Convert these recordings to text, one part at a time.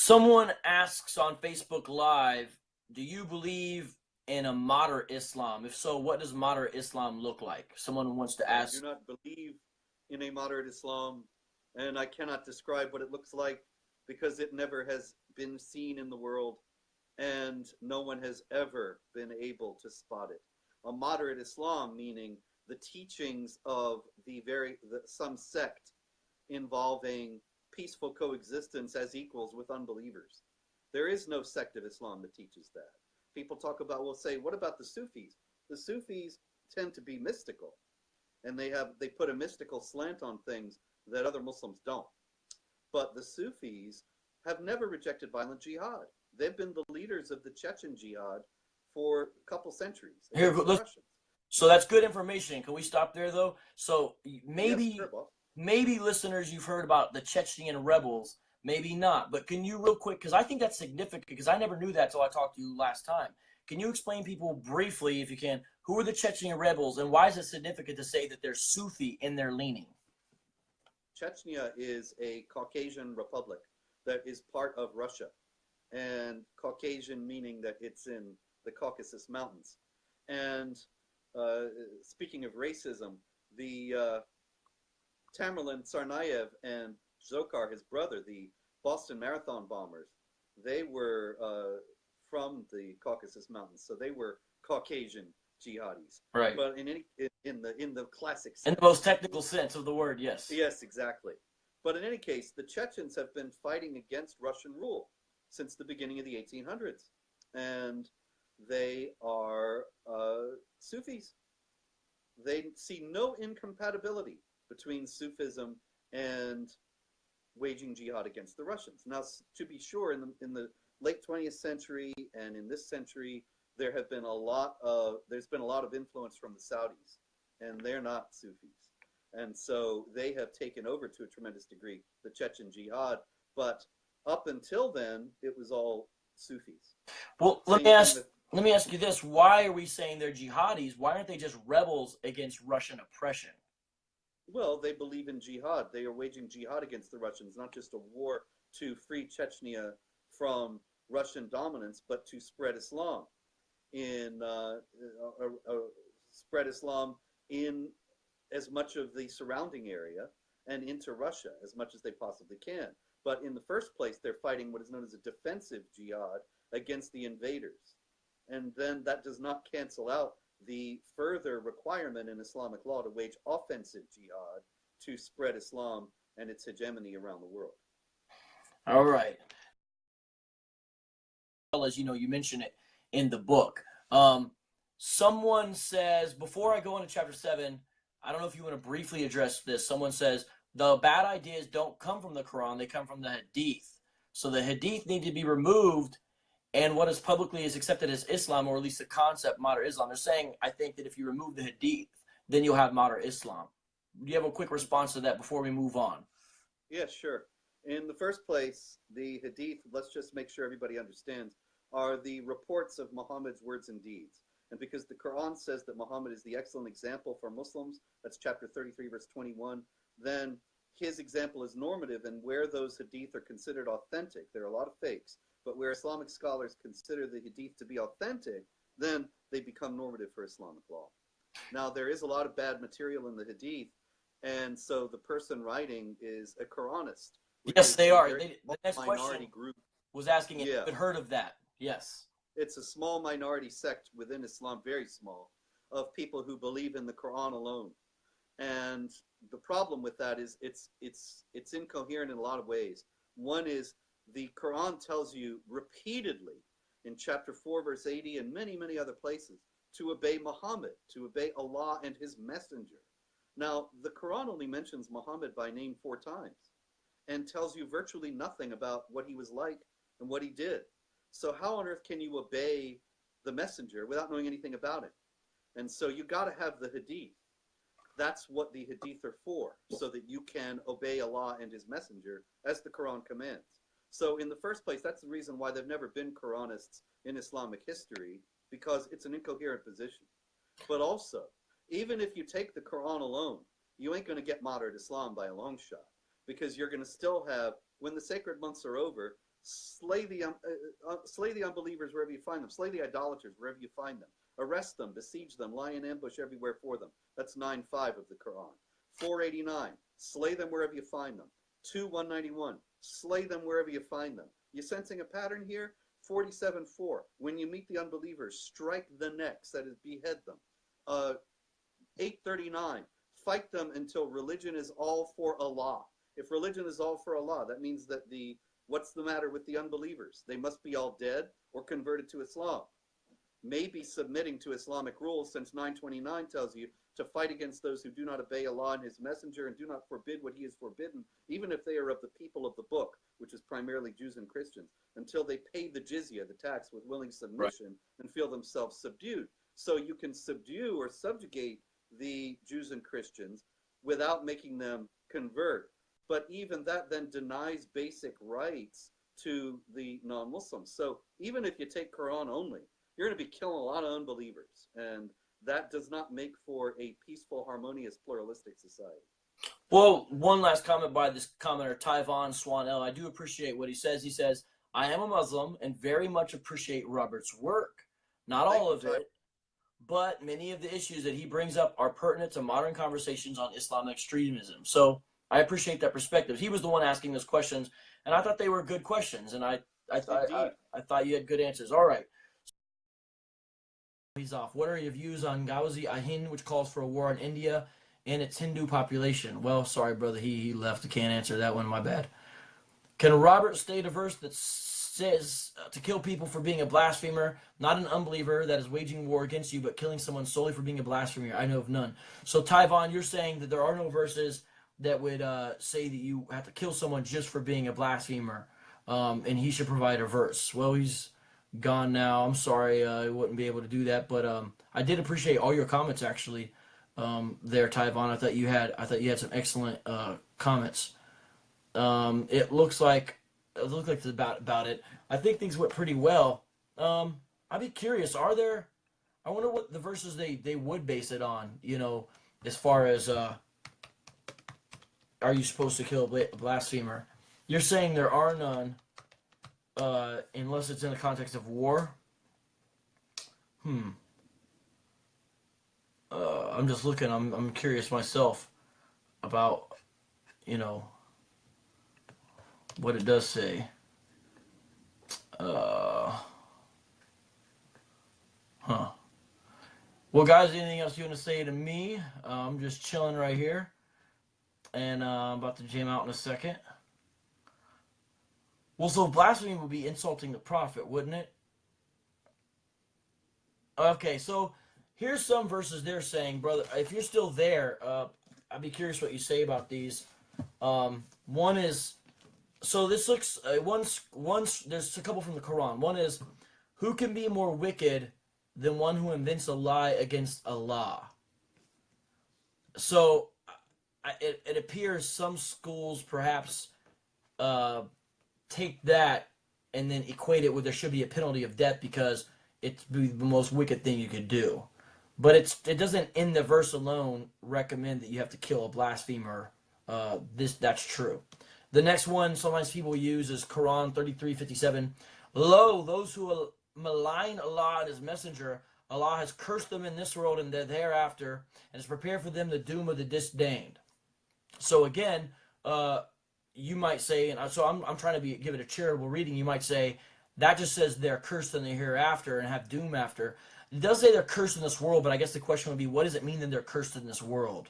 Someone asks on Facebook Live, do you believe in a moderate Islam? If so, what does moderate Islam look like? Someone wants to I ask. do not believe in a moderate Islam, and I cannot describe what it looks like because it never has been seen in the world, and no one has ever been able to spot it. A moderate Islam meaning the teachings of some sect involving peaceful coexistence as equals with unbelievers. There is no sect of Islam that teaches that. People talk about, will say, what about the Sufis? The Sufis tend to be mystical, and they put a mystical slant on things that other Muslims don't. But the Sufis have never rejected violent jihad. They've been the leaders of the Chechen jihad for a couple centuries Here, against the Russians. so that's good information. Can we stop there though? So maybe Yes, sure, boss. maybe listeners, you've heard about the Chechen rebels, maybe not. But can you real quick, because I think that's significant, because I never knew that till I talked to you last time. Can you explain people briefly, if you can, who are the Chechen rebels and why is it significant to say that they're Sufi in their leaning? Chechnya is a Caucasian republic that is part of Russia, and Caucasian meaning that it's in the Caucasus Mountains. And speaking of racism, the Tamerlan Tsarnaev and Dzhokhar, his brother, the Boston Marathon bombers, they were from the Caucasus Mountains, so they were Caucasian jihadis. Right. But in the classic sense, in the most technical sense of the word, yes. Yes, exactly. But in any case, the Chechens have been fighting against Russian rule since the beginning of the 1800s, and they are Sufis. They see no incompatibility between Sufism and waging jihad against the Russians. Now, to be sure, in the late 20th century and in this century, there's been a lot of influence from the Saudis, and they're not Sufis. And so they have taken over to a tremendous degree the Chechen jihad, but up until then, it was all Sufis. Well, let me ask you this. Why are we saying they're jihadis? Why aren't they just rebels against Russian oppression? Well, they believe in jihad. They are waging jihad against the Russians, not just a war to free Chechnya from Russian dominance, but to spread Islam spread Islam in as much of the surrounding area and into Russia as much as they possibly can. But in the first place, they're fighting what is known as a defensive jihad against the invaders. And then that does not cancel out the further requirement in Islamic law to wage offensive jihad to spread Islam and its hegemony around the world. All right. As you know, you mention it in the book. Someone says, before I go into chapter 7, I don't know if you want to briefly address this. Someone says, the bad ideas don't come from the Quran, they come from the Hadith. So the Hadith need to be removed, and what is publicly is accepted as Islam, or at least the concept moderate Islam. They're saying, I think that if you remove the Hadith, then you'll have moderate Islam. Do you have a quick response to that before we move on? Yeah, sure. In the first place, the Hadith, let's just make sure everybody understands, are the reports of Muhammad's words and deeds. And because the Quran says that Muhammad is the excellent example for Muslims, that's chapter 33, verse 21, then his example is normative, and where those Hadith are considered authentic, there are a lot of fakes, but where Islamic scholars consider the Hadith to be authentic, then they become normative for Islamic law. Now, there is a lot of bad material in the Hadith, and so the person writing is a Quranist. Yes, they are. The next question group was asking if you had heard of that. Yes. It's a small minority sect within Islam, very small, of people who believe in the Quran alone. And the problem with that is it's incoherent in a lot of ways. One is the Quran tells you repeatedly in chapter 4, verse 80, and many, many other places, to obey Muhammad, to obey Allah and his messenger. Now, the Quran only mentions Muhammad by name 4 times and tells you virtually nothing about what he was like and what he did. So how on earth can you obey the messenger without knowing anything about him? And so you got to have the Hadith. That's what the Hadith are for, so that you can obey Allah and his messenger as the Quran commands. So in the first place, that's the reason why there've never been Quranists in Islamic history, because it's an incoherent position. But also, even if you take the Quran alone, you ain't going to get moderate Islam by a long shot, because you're going to still have, when the sacred months are over, slay the unbelievers wherever you find them, slay the idolaters wherever you find them, arrest them, besiege them, lie in ambush everywhere for them. That's 9:5 of the Quran. 489, slay them wherever you find them. 191, slay them wherever you find them. You sensing a pattern here? 47:4, when you meet the unbelievers, strike the necks, that is, behead them. 839, fight them until religion is all for Allah. If religion is all for Allah, that means that what's the matter with the unbelievers? They must be all dead or converted to Islam. Maybe submitting to Islamic rules, since 929 tells you to fight against those who do not obey Allah and His Messenger and do not forbid what He has forbidden, even if they are of the people of the book, which is primarily Jews and Christians, until they pay the jizya, the tax, with willing submission, and feel themselves subdued. So you can subdue or subjugate the Jews and Christians without making them convert. But even that then denies basic rights to the non-Muslims. So even if you take Quran only, you're going to be killing a lot of unbelievers. And that does not make for a peaceful, harmonious, pluralistic society. Well, one last comment by this commenter, Tyvon, Swain-El. I do appreciate what he says. He says, I am a Muslim and very much appreciate Robert's work. Not all of it, but many of the issues that he brings up are pertinent to modern conversations on Islamic extremism. So I appreciate that perspective. He was the one asking those questions, and I thought they were good questions, and I thought you had good answers. All right. He's off. What are your views on Ghazi-i-Hind, which calls for a war in India and its Hindu population? Well, sorry, brother. He left. I can't answer that one. My bad. Can Robert state a verse that says to kill people for being a blasphemer, not an unbeliever that is waging war against you, but killing someone solely for being a blasphemer? I know of none. So, Tyvon, you're saying that there are no verses that would say that you have to kill someone just for being a blasphemer, and he should provide a verse. Well, he's gone now. I'm sorry I wouldn't be able to do that, but I did appreciate all your comments actually there, Tyvon. I thought you had some excellent comments. It looks like that's about it. I think things went pretty well. I'd be curious, I wonder what the verses they would base it on, as far as are you supposed to kill a blasphemer? You're saying there are none unless it's in the context of war? I'm just looking. I'm curious myself about, what it does say. Well, guys, anything else you want to say to me? I'm just chilling right here, and I'm about to jam out in a second. Well, so blasphemy would be insulting the prophet, wouldn't it? Okay, so here's some verses they're saying, brother. If you're still there, I'd be curious what you say about these. One is, so this looks, there's a couple from the Quran. One is, who can be more wicked than one who invents a lie against Allah? So it appears some schools perhaps take that and then equate it with there should be a penalty of death because it's the most wicked thing you could do. But it doesn't, in the verse alone, recommend that you have to kill a blasphemer. That's true. The next one sometimes people use is Quran 33:57. Lo, those who malign Allah and His Messenger, Allah has cursed them in this world and thereafter, and has prepared for them the doom of the disdained. So again, you might say, and so I'm trying to give it a charitable reading. You might say that just says they're cursed in the hereafter and have doom after. It does say they're cursed in this world, but I guess the question would be, what does it mean that they're cursed in this world?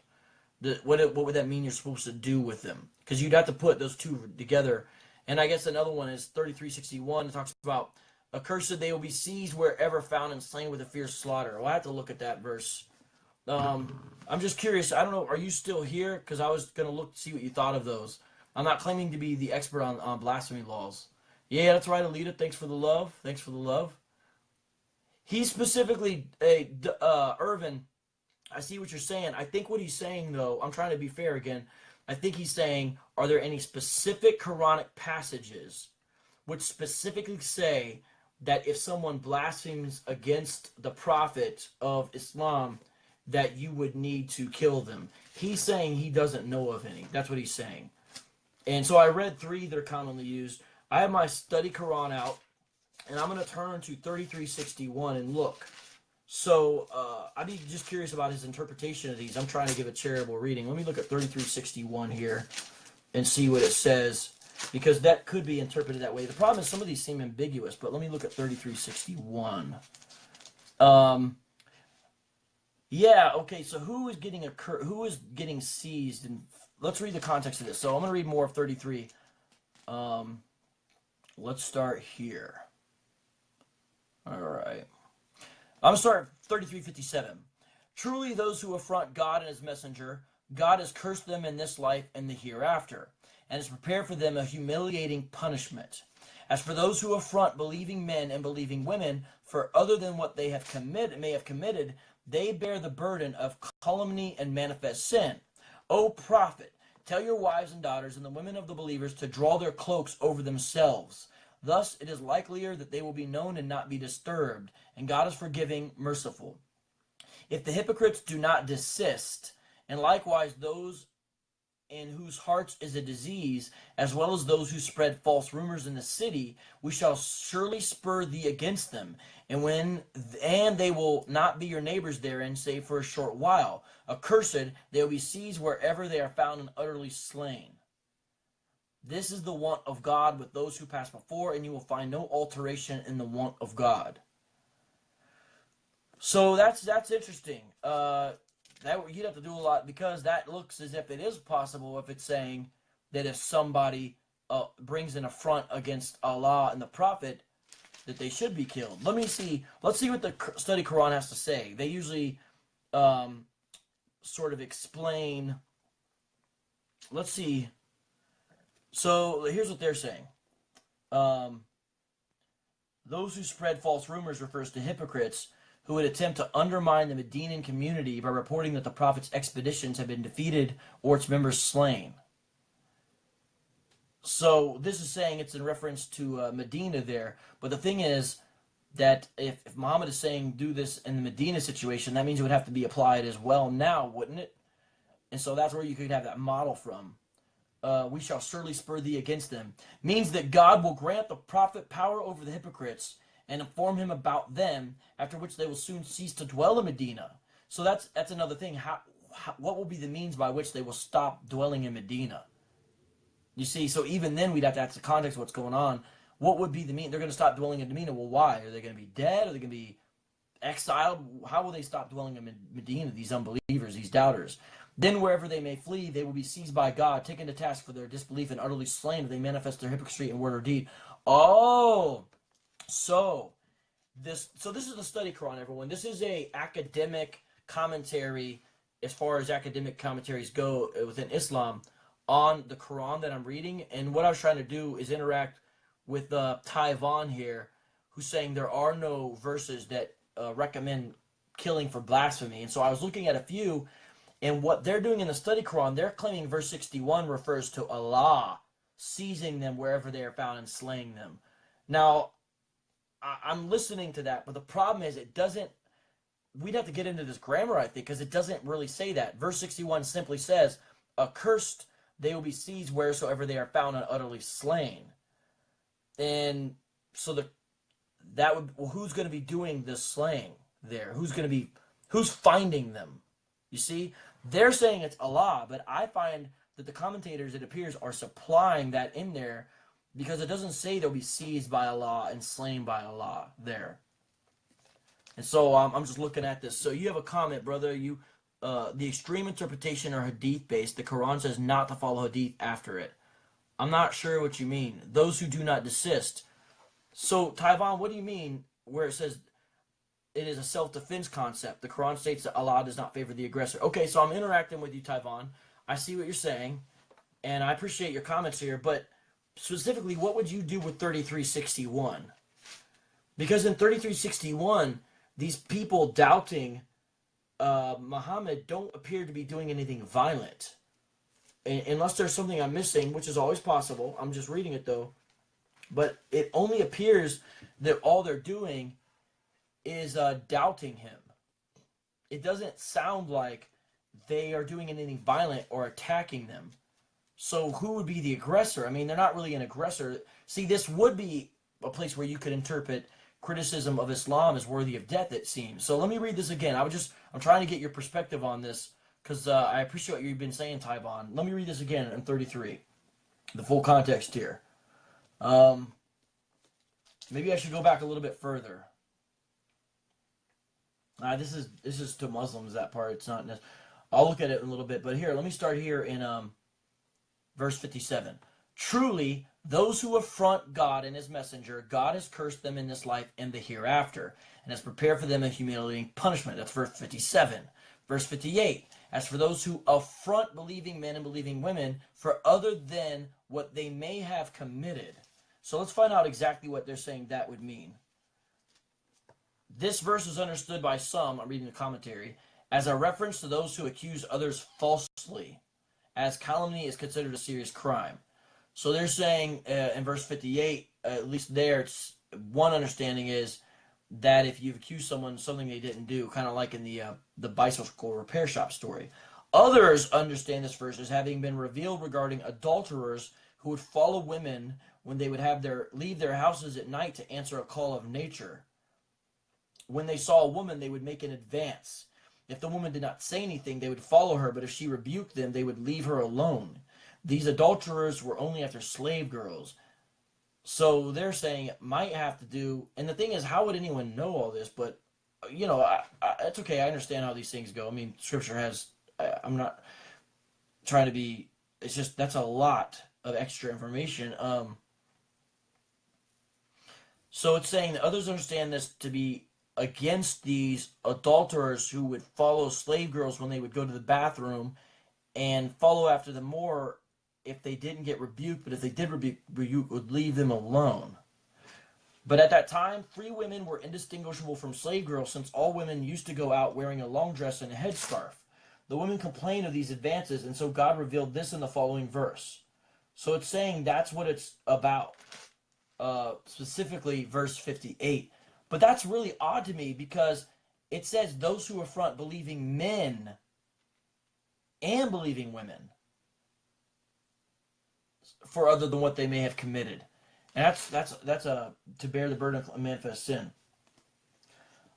What would that mean you're supposed to do with them? Because you'd have to put those two together. And I guess another one is 33:61. It talks about, accursed they will be seized wherever found and slain with a fierce slaughter. Well, I have to look at that verse. I'm just curious. I don't know. Are you still here? Because I was going to look to see what you thought of those. I'm not claiming to be the expert on blasphemy laws. Yeah, that's right, Alita. Thanks for the love. Thanks for the love. He specifically, Irvin, I see what you're saying. I think what he's saying, though, I'm trying to be fair again. I think he's saying, are there any specific Quranic passages which specifically say that if someone blasphemes against the Prophet of Islam, that you would need to kill them? He's saying he doesn't know of any. That's what he's saying. And so I read three that are commonly used. I have my study Quran out, and I'm going to turn to 3361 and look. So I'd be just curious about his interpretation of these. I'm trying to give a charitable reading. Let me look at 3361 here and see what it says, because that could be interpreted that way. The problem is some of these seem ambiguous, but let me look at 3361. Yeah, okay, so who is getting seized? And let's read the context of this. So I'm going to read more of 33. Let's start here. All right. I'm going to start at 3357. Truly those who affront God and his messenger, God has cursed them in this life and the hereafter, and has prepared for them a humiliating punishment. As for those who affront believing men and believing women for other than what they may have committed, they bear the burden of calumny and manifest sin. O prophet, tell your wives and daughters and the women of the believers to draw their cloaks over themselves. Thus it is likelier that they will be known and not be disturbed, and God is forgiving, merciful. If the hypocrites do not desist, and likewise those in whose hearts is a disease, as well as those who spread false rumors in the city, we shall surely spur thee against them, and they will not be your neighbors therein, save for a short while. Accursed, they will be seized wherever they are found and utterly slain. This is the want of God with those who pass before, and you will find no alteration in the want of God. So that's interesting. That you'd have to do a lot, because that looks as if it is possible if it's saying that if somebody brings an affront against Allah and the Prophet, that they should be killed. Let's see what the study Quran has to say. They usually sort of explain. Let's see. So here's what they're saying. Those who spread false rumors refers to hypocrites who would attempt to undermine the Medinan community by reporting that the Prophet's expeditions have been defeated or its members slain. So this is saying it's in reference to Medina there. But the thing is that if Muhammad is saying do this in the Medina situation, that means it would have to be applied as well now, wouldn't it? And so that's where you could have that model from. We shall surely spur thee against them. Means that God will grant the Prophet power over the hypocrites and inform him about them, after which they will soon cease to dwell in Medina. So that's another thing. What will be the means by which they will stop dwelling in Medina? You see, so even then we'd have to ask the context of what's going on. What would be the mean? They're going to stop dwelling in Medina. Well, why? Are they going to be dead? Are they going to be exiled? How will they stop dwelling in Medina, these unbelievers, these doubters? Then wherever they may flee, they will be seized by God, taken to task for their disbelief, and utterly slain if they manifest their hypocrisy in word or deed. Oh! So this is the study Quran, everyone. This is a academic commentary, as far as academic commentaries go within Islam, on the Quran that I'm reading. And what I was trying to do is interact with Tyvon here, who's saying there are no verses that recommend killing for blasphemy. And so I was looking at a few, and what they're doing in the study Quran, they're claiming verse 61 refers to Allah seizing them wherever they are found and slaying them. Now, I'm listening to that, but the problem is it doesn't, we'd have to get into this grammar, I think, because it doesn't really say that. Verse 61 simply says, accursed they will be seized wheresoever they are found and utterly slain. And so who's going to be doing this slaying there? Who's finding them? You see, they're saying it's Allah, but I find that the commentators, it appears, are supplying that in there, because it doesn't say they'll be seized by Allah and slain by Allah there. And so I'm just looking at this. So you have a comment, brother. The extreme interpretation are hadith-based. The Quran says not to follow hadith after it. I'm not sure what you mean. Those who do not desist. So, Tyvon, what do you mean where it says it is a self-defense concept? The Quran states that Allah does not favor the aggressor. Okay, so I'm interacting with you, Tyvon. I see what you're saying, and I appreciate your comments here, but specifically, what would you do with 3361? Because in 3361, these people doubting Muhammad don't appear to be doing anything violent. Unless there's something I'm missing, which is always possible. I'm just reading it, though. But it only appears that all they're doing is doubting him. It doesn't sound like they are doing anything violent or attacking them. So who would be the aggressor? I mean, they're not really an aggressor. See, this would be a place where you could interpret criticism of Islam as worthy of death, it seems. So let me read this again. I'm trying to get your perspective on this because I appreciate what you've been saying, Tyvon. Let me read this again in 33, the full context here. Maybe I should go back a little bit further. This is to Muslims, that part. It's not. I'll look at it in a little bit, but here, let me start here in verse 57. Truly, those who affront God and his messenger, God has cursed them in this life and the hereafter, and has prepared for them a humiliating punishment. That's verse 57. Verse 58. As for those who affront believing men and believing women for other than what they may have committed. So let's find out exactly what they're saying that would mean. This verse is understood by some, I'm reading the commentary, as a reference to those who accuse others falsely, as calumny is considered a serious crime. So they're saying in verse 58, at least there, it's, one understanding is that if you've accused someone something they didn't do, kind of like in the bicycle repair shop story. Others understand this verse as having been revealed regarding adulterers who would follow women when they would leave their houses at night to answer a call of nature. When they saw a woman, they would make an advance. If the woman did not say anything, they would follow her, but if she rebuked them, they would leave her alone. These adulterers were only after slave girls. So they're saying it might have to do, and the thing is, how would anyone know all this? But, you know, it's okay. I understand how these things go. I mean, Scripture has, I'm not trying to be, it's just, that's a lot of extra information. So it's saying that others understand this to be against these adulterers who would follow slave girls when they would go to the bathroom and follow after them more if they didn't get rebuked, but if they did rebuke would leave them alone. But at that time, free women were indistinguishable from slave girls, since all women used to go out wearing a long dress and a headscarf. The women complained of these advances, and so God revealed this in the following verse. So it's saying that's what it's about, specifically verse 58. But that's really odd to me because it says those who affront believing men and believing women for other than what they may have committed. And that's to bear the burden of manifest sin.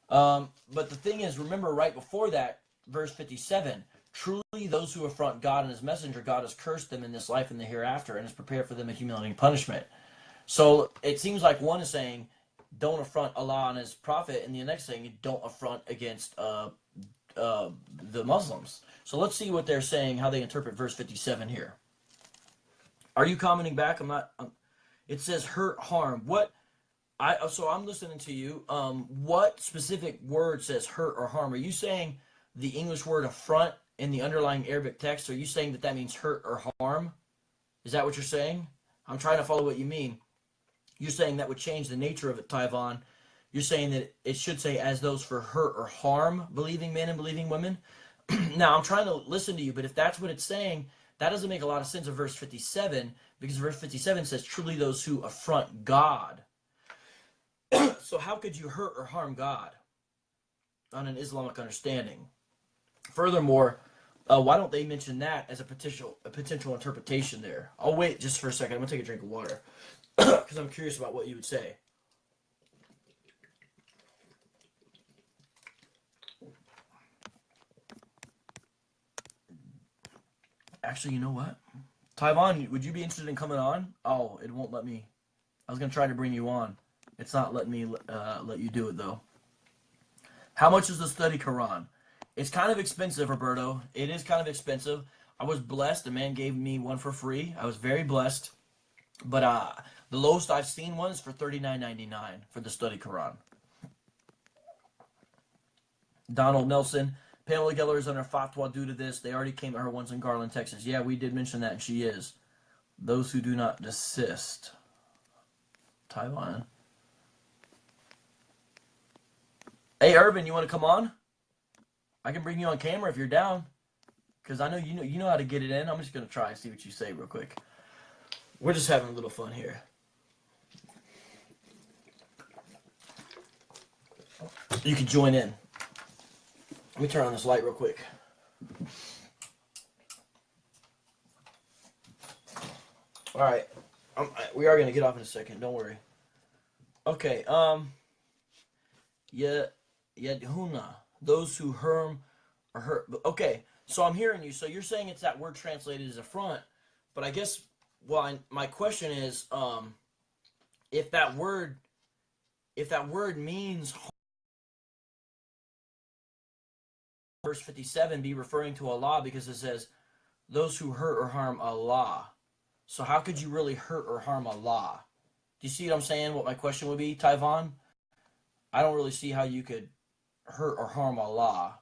But the thing is, remember right before that, verse 57, truly those who affront God and his messenger, God has cursed them in this life and the hereafter and has prepared for them a humiliating punishment. So it seems like one is saying, don't affront Allah and his prophet, and the next thing, don't affront against the Muslims. So let's see what they're saying, how they interpret verse 57 here. Are you commenting back? It says hurt, harm. So I'm listening to you. What specific word says hurt or harm? Are you saying the English word affront in the underlying Arabic text? Are you saying that means hurt or harm? Is that what you're saying? I'm trying to follow what you mean. You're saying that would change the nature of it, Tyvon. You're saying that it should say as those for hurt or harm, believing men and believing women. Now, I'm trying to listen to you, but if that's what it's saying, that doesn't make a lot of sense of verse 57, because verse 57 says, truly those who affront God. So how could you hurt or harm God on an Islamic understanding? Furthermore, why don't they mention that as a potential interpretation there? I'll wait just for a second. I'm going to take a drink of water because I'm curious about what you would say. Actually, you know what? Tyvon, would you be interested in coming on? Oh, it won't let me. I was going to try to bring you on. It's not letting me let you do it, though. How much is the study Quran? It's kind of expensive, Roberto. It is kind of expensive. I was blessed. A man gave me one for free. I was very blessed. But the lowest I've seen one is for $39.99 for the study Quran. Donald Nelson. Pamela Geller is under fatwa due to this. They already came at her once in Garland, Texas. Yeah, we did mention that, and she is. Those who do not desist. Tyvon. Hey, Irvin, you want to come on? I can bring you on camera if you're down. Because I know you know how to get it in. I'm just going to try and see what you say real quick. We're just having a little fun here. You can join in. Let me turn on this light real quick. All right. We are gonna get off in a second. Don't worry. Okay. Yeah. Yedhuna. Those who harm or hurt. Okay. So I'm hearing you. So you're saying it's that word translated as affront, but I guess. Well, my question is, if that word means verse 57 be referring to Allah because it says those who hurt or harm Allah. So how could you really hurt or harm Allah? Do you see what I'm saying? What my question would be, Tyvon? I don't really see how you could hurt or harm Allah.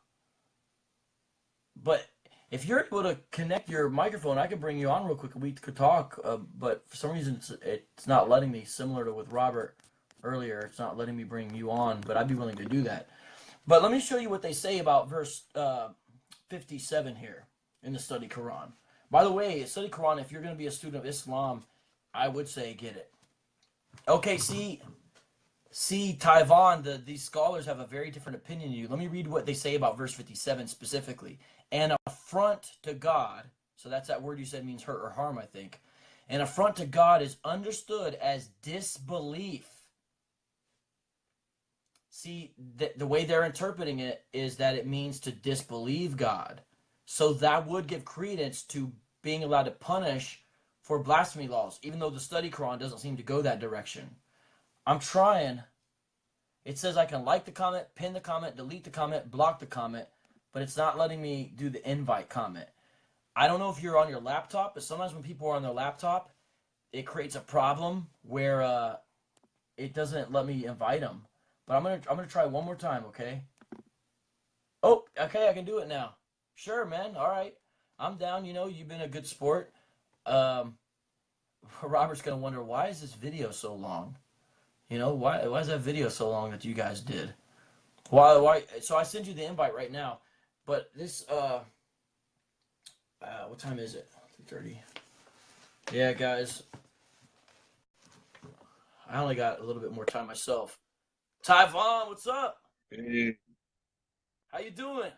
But if you're able to connect your microphone, I could bring you on real quick and we could talk. But for some reason, it's not letting me, similar to with Robert earlier. It's not letting me bring you on, but I'd be willing to do that. But let me show you what they say about verse 57 here in the Study Quran. By the way, Study Quran, if you're going to be a student of Islam, I would say get it. Okay, see, Tyvon, these scholars have a very different opinion than you. Let me read what they say about verse 57 specifically. An affront to God, so that's that word you said means hurt or harm, I think. An affront to God is understood as disbelief. See, the way they're interpreting it is that it means to disbelieve God. So that would give credence to being allowed to punish for blasphemy laws, even though the Study Quran doesn't seem to go that direction. I'm trying. It says I can like the comment, pin the comment, delete the comment, block the comment, but it's not letting me do the invite comment. I don't know if you're on your laptop, but sometimes when people are on their laptop, it creates a problem where it doesn't let me invite them. But I'm gonna try one more time, okay? Oh, okay, I can do it now. Sure, man. All right, I'm down. You know, you've been a good sport. Robert's gonna wonder, why is this video so long? You know, why is that video so long that you guys did? Why? So I send you the invite right now. But this, what time is it? 3:30. Yeah, guys. I only got a little bit more time myself. Tyvon, what's up? Hey, How you doing?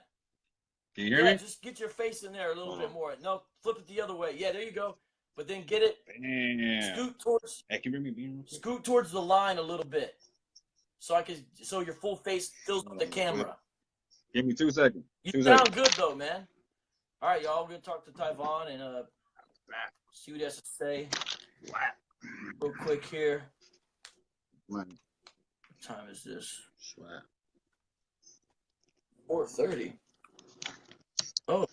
can you hear Yeah, me? just get your face in there a little Hold bit on. more. No, flip it the other way. Yeah, there you go. But then get it, Bam. scoot towards, Hey, can you bring me bean real quick? scoot towards the line a little bit, so your full face fills Hold the on real quick. camera. Give me 2 seconds. You 2 sound seconds. good though, man. All right, y'all. We're gonna talk to Tyvon and see what he has to say real quick here. Man, What time is this? swag. 4:30. Oh,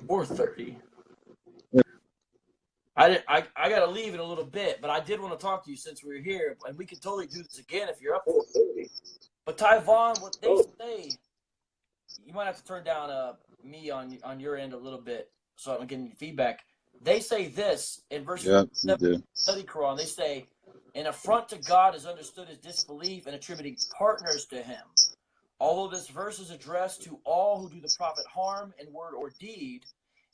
4:30. I gotta leave in a little bit, but I did want to talk to you since we're here, and we can totally do this again if you're up for it. But Tyvon, what they say, you might have to turn down me on your end a little bit so I'm getting feedback. They say this in verse Yep, you 7 do. of the Study Quran. They say, an affront to God is understood as disbelief and attributing partners to him. Although this verse is addressed to all who do the Prophet harm in word or deed,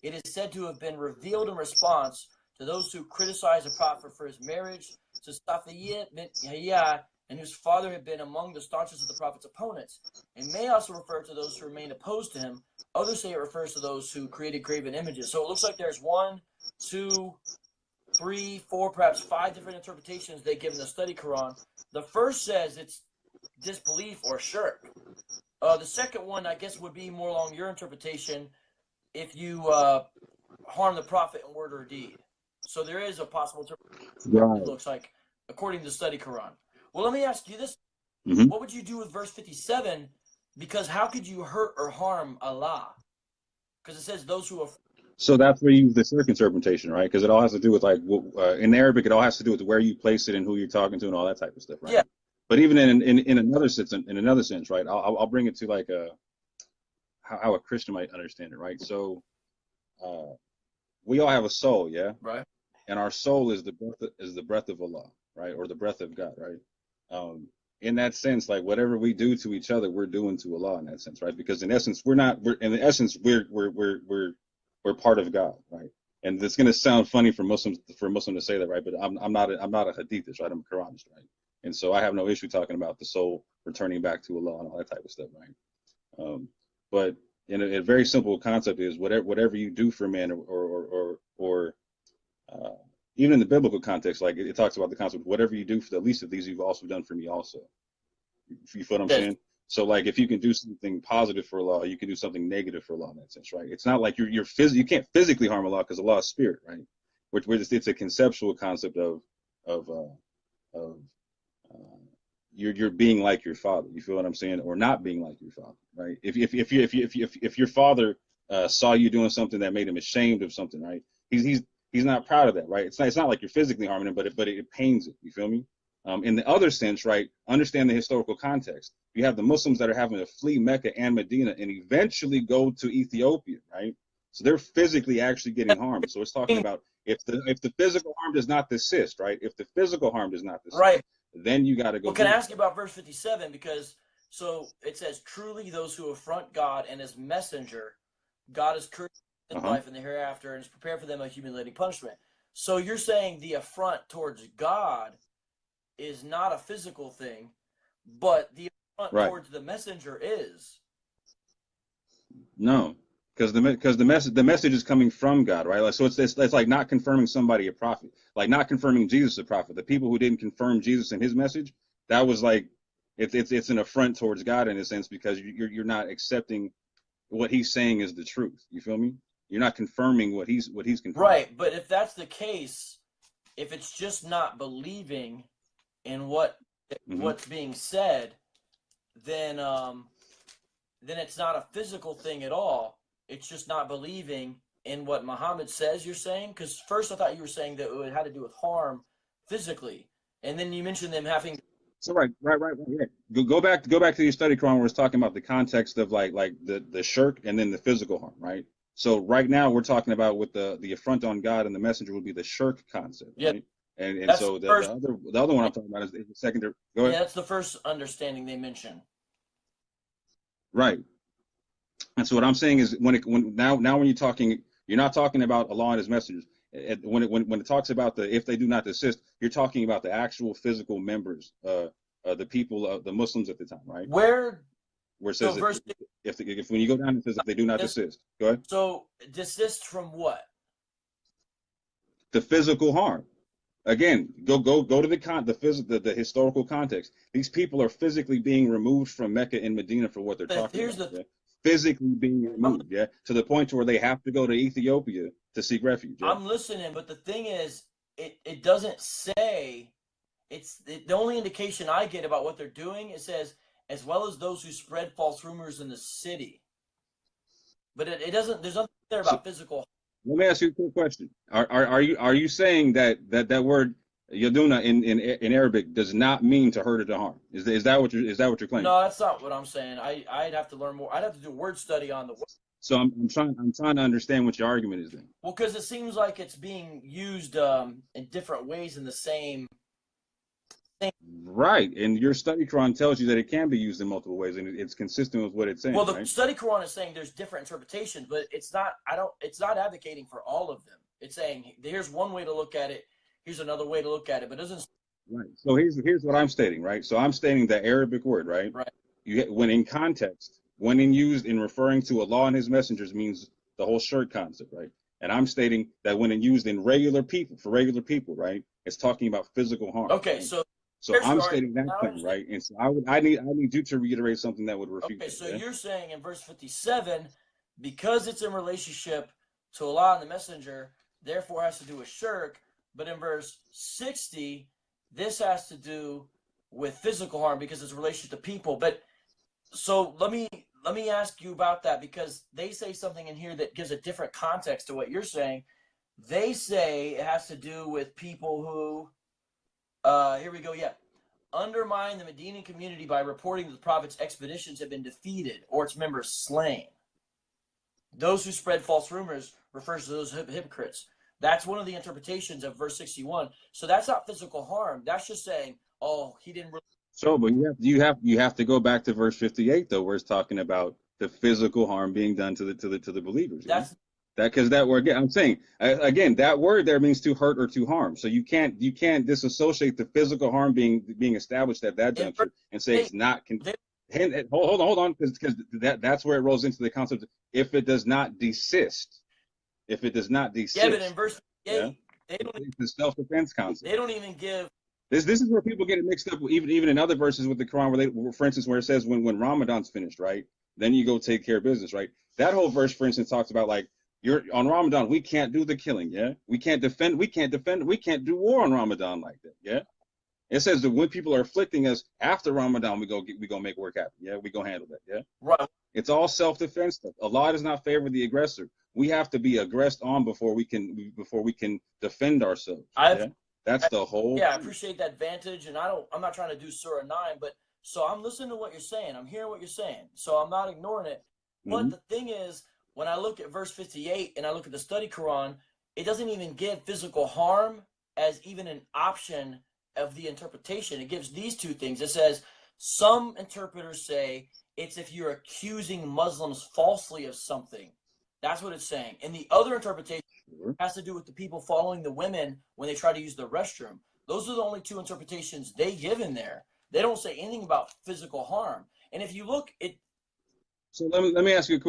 it is said to have been revealed in response to those who criticize the Prophet for his marriage to Safiyyah bint Yahya, and whose father had been among the staunchest of the Prophet's opponents. It may also refer to those who remain opposed to him. Others say it refers to those who created graven images. So it looks like there's 1, 2, 3, 4, perhaps 5 different interpretations they give in the Study Quran. The first says it's disbelief or shirk. The second one, I guess, would be more along your interpretation if you harm the Prophet in word or deed. So there is a possible interpretation, Right. it looks like, according to the Study Quran. Well, let me ask you this. Mm-hmm. What would you do with verse 57? Because how could you hurt or harm Allah? Because it says those who are... So that's where you use the circ interpretation, right? Because it all has to do with, like, in Arabic, it all has to do with where you place it and who you're talking to and all that type of stuff, right? Yeah. But even in another sense, right? I'll bring it to like how a Christian might understand it, right? So we all have a soul, yeah, Right. and our soul is the breath of Allah, right, or the breath of God, right? In that sense, like whatever we do to each other, we're doing to Allah in that sense, right? Because in essence, we're part of God, right? And it's going to sound funny for Muslims to say that, right? But I'm not a Hadithist, right? I'm a Quranist, right? And so I have no issue talking about the soul returning back to Allah and all that type of stuff, right? But And a very simple concept is whatever you do for men, or even in the biblical context, like it talks about the concept, whatever you do for the least of these, you've also done for me also. You feel what I'm Yes. saying? So like if you can do something positive for Allah, you can do something negative for Allah in that sense, right? It's not like you can't physically harm Allah because Allah is spirit, right? It's a conceptual concept of uh, you're being like your father. You feel what I'm saying, or not being like your father, right? If your father saw you doing something that made him ashamed of something, right? He's not proud of that, right? It's not like you're physically harming him, but it pains it. You feel me? In the other sense, right? Understand the historical context. You have the Muslims that are having to flee Mecca and Medina and eventually go to Ethiopia, right? So they're physically actually getting harmed. So it's talking about if the physical harm does not desist, right? If the physical harm does not desist, Right. then you got to go. Well, can I ask you about verse 57? Because so it says, truly those who affront God and his messenger, God is cursed in life and the hereafter and is prepared for them a humiliating punishment. So you're saying the affront towards God is not a physical thing, but the affront towards the messenger is. No, because the message is coming from God, right? Like, so it's like not confirming somebody a prophet, like not confirming Jesus a prophet. The people who didn't confirm Jesus and his message, that was like it's an affront towards God in a sense, because you're not accepting what he's saying is the truth. You feel me? You're not confirming what he's confirming. Right, but if that's the case, if it's just not believing in what's being said, then it's not a physical thing at all. It's just not believing in what Muhammad says. You're saying, because first I thought you were saying that it had to do with harm physically, and then you mentioned them having. So right. Yeah. Go back to your study, Quran, where it's talking about the context of like the shirk and then the physical harm, right? So right now we're talking about with the affront on God and the messenger would be the shirk concept, right? And so the other one I'm talking about is the secondary. Go ahead. Yeah, that's the first understanding they mention. Right. And so what I'm saying is when you're talking, you're not talking about Allah and his messengers. When it talks about if they do not desist, you're talking about the actual physical members, the people, the Muslims at the time, right? Where it says if when you go down, it says if they do not desist. Go ahead. So desist from what? The physical harm. Again, go to the historical context. These people are physically being removed from Mecca and Medina for what they're talking about. Yeah? Physically being removed, to the point to where they have to go to Ethiopia to seek refuge. Yeah? I'm listening, but the thing is, it doesn't say. The only indication I get about what they're doing, it says, as well as those who spread false rumors in the city. But it doesn't. There's nothing there about physical. Let me ask you a quick question. Are you saying that word yaduna in Arabic does not mean to hurt or to harm? Is that what you're claiming? No, that's not what I'm saying. I'd have to learn more. I'd have to do word study on the word. So I'm trying to understand what your argument is then. Well, because it seems like it's being used in different ways in the same. Right, and your study Quran tells you that it can be used in multiple ways, and it's consistent with what it's saying. Well, the study Quran is saying there's different interpretations, but it's not. It's not advocating for all of them. It's saying here's one way to look at it, here's another way to look at it, but it doesn't. Right. So here's what I'm stating. Right. So I'm stating the Arabic word. Right. Right. When in context, when in used in referring to Allah and His messengers means the whole shirk concept. Right. And I'm stating that when in used in regular people, right, it's talking about physical harm. Okay. Right? So I'm stating that claim, right? And so I need you to reiterate something that would refute that. Okay, so you're saying in verse 57, because it's in relationship to Allah and the messenger, therefore has to do with shirk, but in verse 60, this has to do with physical harm because it's in relation to people. But so let me ask you about that, because they say something in here that gives a different context to what you're saying. They say it has to do with people who here we go. Yeah. Undermine the Medinan community by reporting that the Prophet's expeditions have been defeated or its members slain. Those who spread false rumors refers to those hypocrites. That's one of the interpretations of verse 61. So that's not physical harm. That's just saying, oh, he didn't really. So, but you have to go back to verse 58 though, where it's talking about the physical harm being done to the believers. That's because that word, I'm saying again, that word there means to hurt or to harm. So you can't disassociate the physical harm being established at that juncture and say it's not and hold on, because that's where it rolls into the concept. If it does not desist, if it does not desist. Yeah, but in verse 58, yeah, they don't. It's the self-defense concept. They don't even give. This is where people get it mixed up, even in other verses with the Quran, for instance, where it says when Ramadan's finished, right, then you go take care of business, right? That whole verse, for instance, talks about like you're on Ramadan, we can't do the killing, yeah, we can't defend, we can't do war on Ramadan like that, yeah. It says that when people are afflicting us after Ramadan, we go make work happen, yeah, we go handle that, yeah. Right. It's all self-defense stuff. Allah does not favor the aggressor. We have to be aggressed on before we can defend ourselves. Yeah? That's the whole. Yeah, I appreciate that vantage, and I'm not trying to do Surah 9, but so I'm listening to what you're saying. I'm hearing what you're saying, so I'm not ignoring it. But the thing is, when I look at verse 58 and I look at the study Quran, it doesn't even give physical harm as even an option of the interpretation. It gives these two things. It says some interpreters say it's if you're accusing Muslims falsely of something. That's what it's saying. And the other interpretation has to do with the people following the women when they try to use the restroom. Those are the only two interpretations they give in there. They don't say anything about physical harm. And if you look, it. So let me ask you a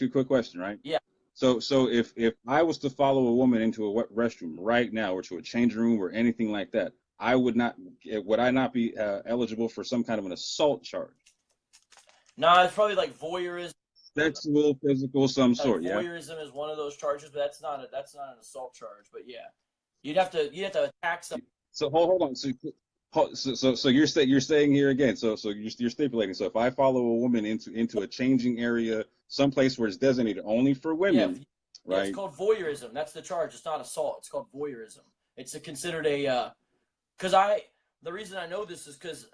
quick question, right? Yeah. So if I was to follow a woman into a restroom right now, or to a change room or anything like that, would I not be eligible for some kind of an assault charge? No, it's probably like voyeurism. Sexual, physical, some sort. Yeah. Voyeurism is one of those charges, but that's not an assault charge. But yeah, you'd have to attack something. So hold on. So you're saying here again. So you're stipulating. So if I follow a woman into a changing area, someplace where it's designated only for women, right? Yeah, it's called voyeurism. That's the charge. It's not assault. It's called voyeurism. It's considered a. The reason I know this is because.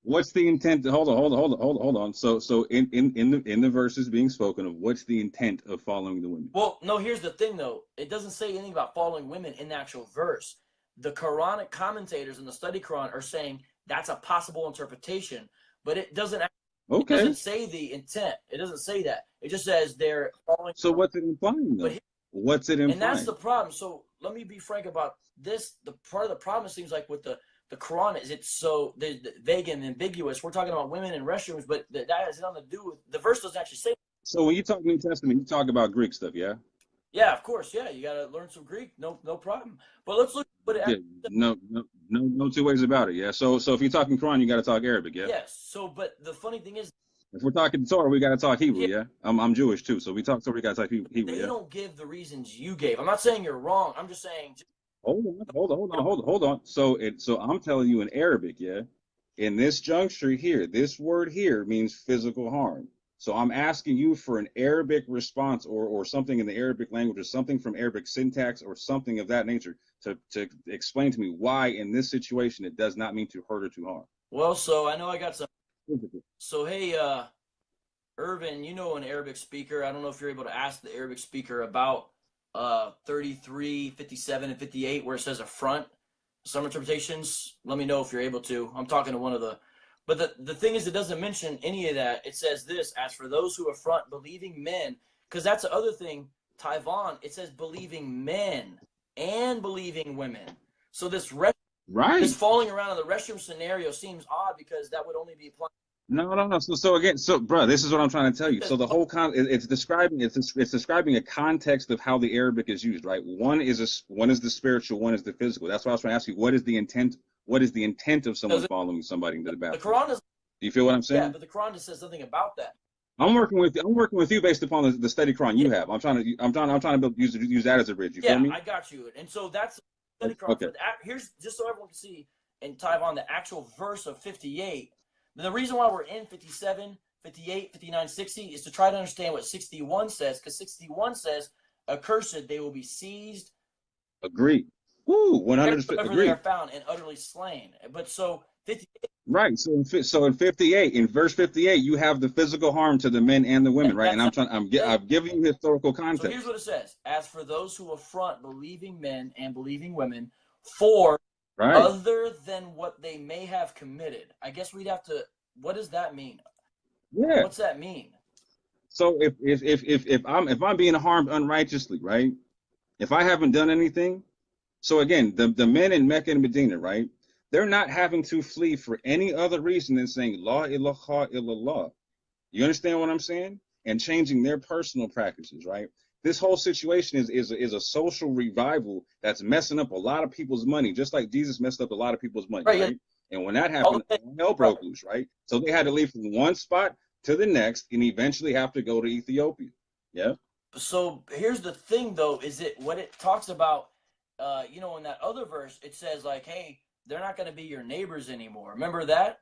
What's the intent? Hold on. So in the verses being spoken of, what's the intent of following the women? Well, no, here's the thing though. It doesn't say anything about following women in the actual verse. The Quranic commentators in the study Quran are saying that's a possible interpretation, but it doesn't. It doesn't say the intent. It doesn't say that. It just says they're following. So what's it implying though? What's it implying? And that's the problem. So let me be frank about this. The part of the problem seems like with the Quran is it's so vague and ambiguous. We're talking about women in restrooms, but that has nothing to do with the verse. Doesn't actually say. So when you talk New Testament, you talk about Greek stuff, yeah? Yeah, of course, yeah. You got to learn some Greek, no problem. But let's look. But no two ways about it, yeah. So if you're talking Quran, you got to talk Arabic, yeah. Yes. So, but the funny thing is, if we're talking Torah, we got to talk Hebrew, yeah. I'm Jewish too, so we talk Torah, we got to talk Hebrew. They don't give the reasons you gave. I'm not saying you're wrong. I'm just saying. Hold on. So I'm telling you in Arabic, yeah. In this juncture here, this word here means physical harm. So I'm asking you for an Arabic response or something in the Arabic language or something from Arabic syntax or something of that nature to explain to me why in this situation it does not mean to hurt or to harm. Well, so I know I got some. So hey, Irvin, you know an Arabic speaker. I don't know if you're able to ask the Arabic speaker about 33, 57, and 58 where it says affront. Some interpretations. Let me know if you're able to. I'm talking to one of the. But the thing is, it doesn't mention any of that. It says this, as for those who affront believing men, because that's the other thing, Tyvon, it says believing men and believing women. So this this falling around in the restroom scenario seems odd because that would only be applied. No. So again, bro, this is what I'm trying to tell you. So the whole it's describing a context of how the Arabic is used, right? One is the spiritual, one is the physical. That's why I was trying to ask you, what is the intent? What is the intent of someone following somebody into the bathroom? The Quran is. Do you feel what I'm saying? Yeah, but the Quran just says something about that. I'm working with you based upon the study Quran you have. I'm trying to use that as a bridge. You feel me? Yeah, I got you. And so that's the study Quran. Okay. Here's just so everyone can see in Tyvon the actual verse of 58. The reason why we're in 57, 58, 59, 60 is to try to understand what 61 says, because 61 says, accursed, they will be seized. Agreed. Woo, 100% agreed. They are found and utterly slain. But so 58. Right. So in 58, in verse 58, you have the physical harm to the men and the women, right? And I've given you historical context. So here's what it says: as for those who affront believing men and believing women, for other than what they may have committed. I guess we'd have to. What does that mean? Yeah. What's that mean? So if I'm being harmed unrighteously, right? If I haven't done anything. So again, the men in Mecca and Medina, right? they're not having to flee for any other reason than saying La ilaha illallah. You understand what I'm saying? And changing their personal practices, right? This whole situation is a social revival that's messing up a lot of people's money, just like Jesus messed up a lot of people's money, Right. right? And when that happened, hell broke loose, right? So they had to leave from one spot to the next and eventually have to go to Ethiopia. Yeah. So here's the thing, though, is it what it talks about, you know, in that other verse, it says like, hey, they're not going to be your neighbors anymore. Remember that?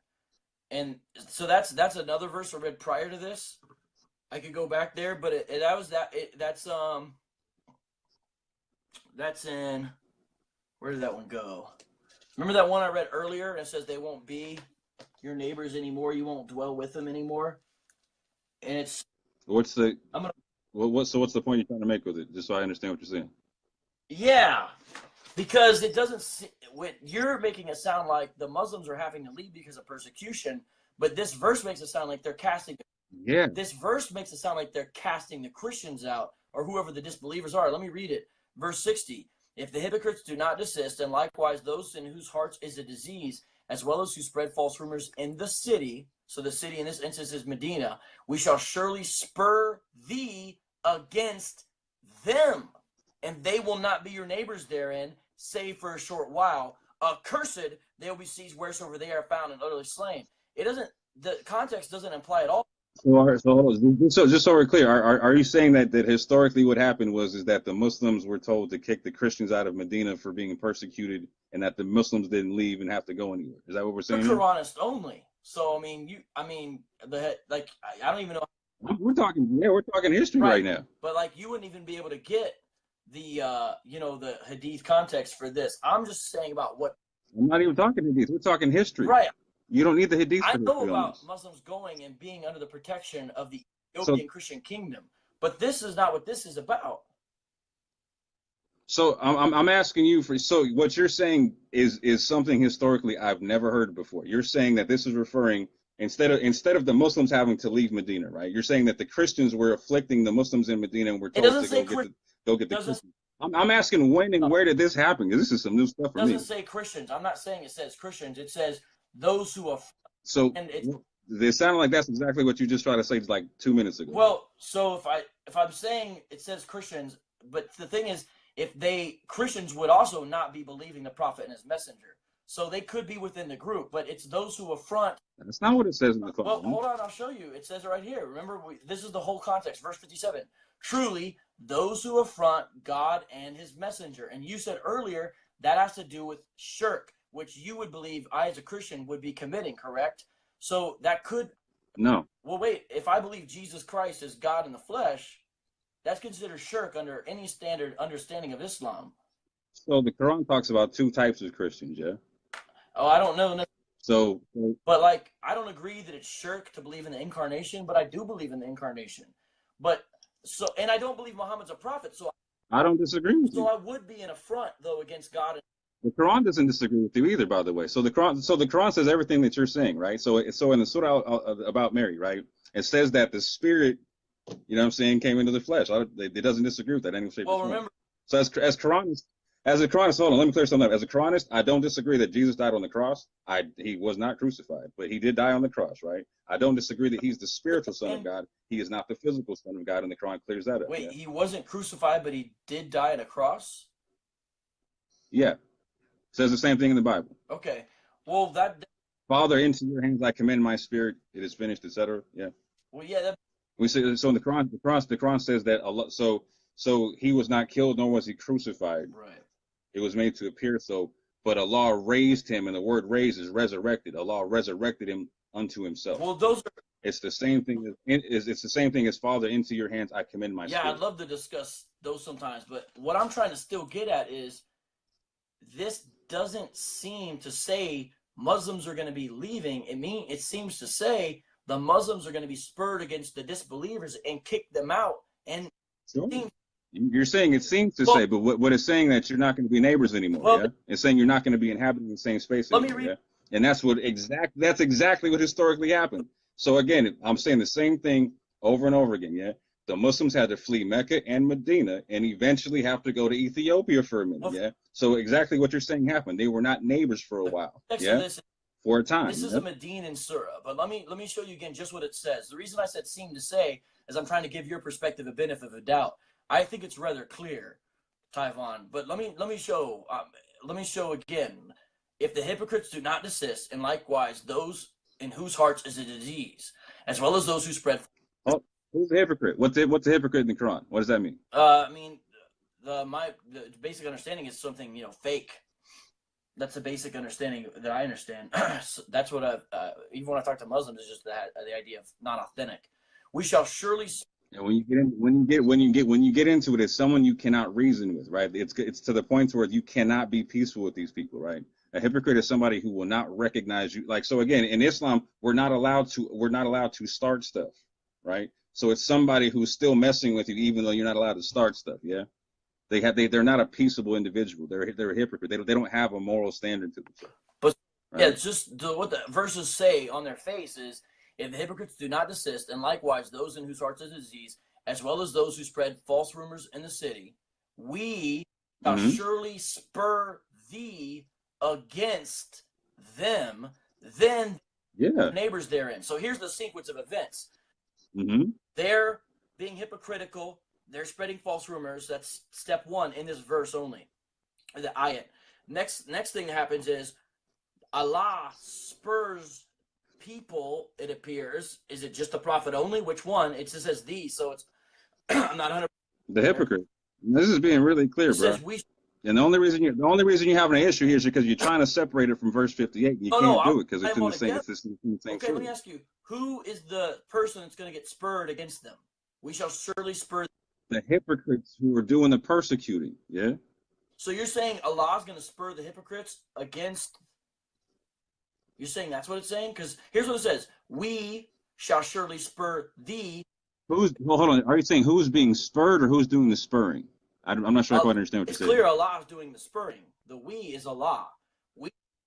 And so that's another verse I read prior to this. I could go back there, but that's in, where did that one go? Remember that one I read earlier? It says they won't be your neighbors anymore. You won't dwell with them anymore. And it's what's the what's the point you're trying to make with it? Just so I understand what you're saying. Yeah, because it doesn't. You're making it sound like the Muslims are having to leave because of persecution, but this verse makes it sound like they're casting. Yeah. This verse makes it sound like they're casting the Christians out or whoever the disbelievers are. Let me read it. Verse 60. If the hypocrites do not desist, and likewise those in whose hearts is a disease, as well as who spread false rumors in the city, so the city in this instance is Medina, we shall surely spur thee against them, and they will not be your neighbors therein, save for a short while. Accursed, they will be seized wheresoever they are found and utterly slain. It doesn't, the context doesn't imply at all. So just so we're clear, are you saying that historically what happened is that the Muslims were told to kick the Christians out of Medina for being persecuted, and that the Muslims didn't leave and have to go anywhere? Is that what we're saying? They're Quranist only. So I mean, I don't even know. We're talking history right now. But like, you wouldn't even be able to get the the Hadith context for this. I'm just saying about what. I'm not even talking Hadith. We're talking history. Right. You don't need the Hadith. I know about Muslims going and being under the protection of the Ethiopian Christian kingdom, but this is not what this is about. So I'm asking you so what you're saying is something historically I've never heard before. You're saying that this is referring instead of the Muslims having to leave Medina, right? You're saying that the Christians were afflicting the Muslims in Medina and were told to go get the Christians. I'm asking when and where did this happen? Because this is some new stuff for me. It doesn't say Christians. I'm not saying it says Christians. It says those who are. So it sounded like that's exactly what you just tried to say like 2 minutes ago. Well, so if I'm saying it says Christians, but the thing is, if Christians would also not be believing the prophet and his messenger, so they could be within the group, but it's those who affront. That's not what it says in the Quran. Well, hold on, I'll show you. It says it right here. Remember, this is the whole context. Verse 57. Truly, those who affront God and his messenger. And you said earlier that has to do with shirk, which you would believe I as a Christian would be committing, correct? So that could. No. Well, wait. If I believe Jesus Christ is God in the flesh, that's considered shirk under any standard understanding of Islam. So the Quran talks about two types of Christians, yeah? Oh, I don't know. So. But like, I don't agree that it's shirk to believe in the incarnation, but I do believe in the incarnation. But so, and I don't believe Muhammad's a prophet, so I don't disagree with you. So I would be an affront though against God. The Quran doesn't disagree with you either, by the way. So the Quran says everything that you're saying, right? So in the surah about Mary, right? It says that the spirit, you know what I'm saying, came into the flesh. It doesn't disagree with that in any shape or form. Remember. So as a Quranist, hold on, let me clear something up. As a Quranist, I don't disagree that Jesus died on the cross. He was not crucified, but he did die on the cross, right? I don't disagree that he's the spiritual son of God. He is not the physical son of God, and the Quran clears that up. Wait, yeah? He wasn't crucified, but he did die on a cross? Yeah. Says the same thing in the Bible. Okay. Well, that. Father, into your hands I commend my spirit. It is finished, etc. Yeah. Well, yeah. We say so in the Quran says that Allah. So he was not killed, nor was he crucified. Right. It was made to appear so, but Allah raised him, and the word "raised" is resurrected. Allah resurrected him unto Himself. Well, those are. It's the same thing. It's the same thing as Father, into your hands I commend my spirit. Yeah, I'd love to discuss those sometimes, but what I'm trying to still get at is this doesn't seem to say Muslims are going to be leaving. It seems to say the Muslims are going to be spurred against the disbelievers and kick them out. And sure. You're saying it seems to say, but what it's saying that you're not going to be neighbors anymore. Well, yeah? It's saying you're not going to be inhabiting the same space anymore. Let me read. Yeah? And that's exactly what historically happened. So again, I'm saying the same thing over and over again. Yeah. the Muslims had to flee Mecca and Medina and eventually have to go to Ethiopia for a minute. Yeah. So exactly what you're saying happened. They were not neighbors for a while. Yeah. For a time. This is a Medinan surah, but let me show you again just what it says. The reason I said seem to say is I'm trying to give your perspective a benefit of a doubt. I think it's rather clear, Tyvon, but let me show again. If the hypocrites do not desist, and likewise those in whose hearts is a disease, as well as those who spread. Oh, who's a hypocrite? What's a hypocrite in the Quran? What does that mean? I mean, the basic understanding is something, you know, fake. That's the basic understanding that I understand. So that's what even when I talk to Muslims, it's just the idea of not authentic. We shall surely. And when you get into it, it's someone you cannot reason with, right? It's to the point where you cannot be peaceful with these people, right? A hypocrite is somebody who will not recognize you. Like, so again, in Islam, we're not allowed to start stuff, right? So it's somebody who's still messing with you, even though you're not allowed to start stuff. Yeah, they're not a peaceable individual. They're a hypocrite. They don't have a moral standard to themselves. But right? Yeah, it's just what the verses say on their face is, if the hypocrites do not desist, and likewise those in whose hearts is disease, as well as those who spread false rumors in the city, we shall surely spur thee against them, then neighbors therein. So here's the sequence of events. They're being hypocritical. They're spreading false rumors. That's step one in this verse only, the ayat. Next thing that happens is Allah spurs people, it appears. Is it just the prophet only? Which one? It just says these, so it's I'm not 100%. The hypocrite. This is being really clear, bro. And the only reason you're having an issue here is because you're trying to separate it from verse 58. And you can't do it because it's in the same. Okay, let me ask you: who is the person that's going to get spurred against them? We shall surely spur the hypocrites who are doing the persecuting. Yeah. So you're saying Allah's going to spur the hypocrites against? You're saying that's what it's saying? Because here's what it says: we shall surely spur thee. Hold on. Are you saying who's being spurred or who's doing the spurring? I'm not sure I quite understand what you're saying. It's clear Allah is doing the spurring. The we is Allah.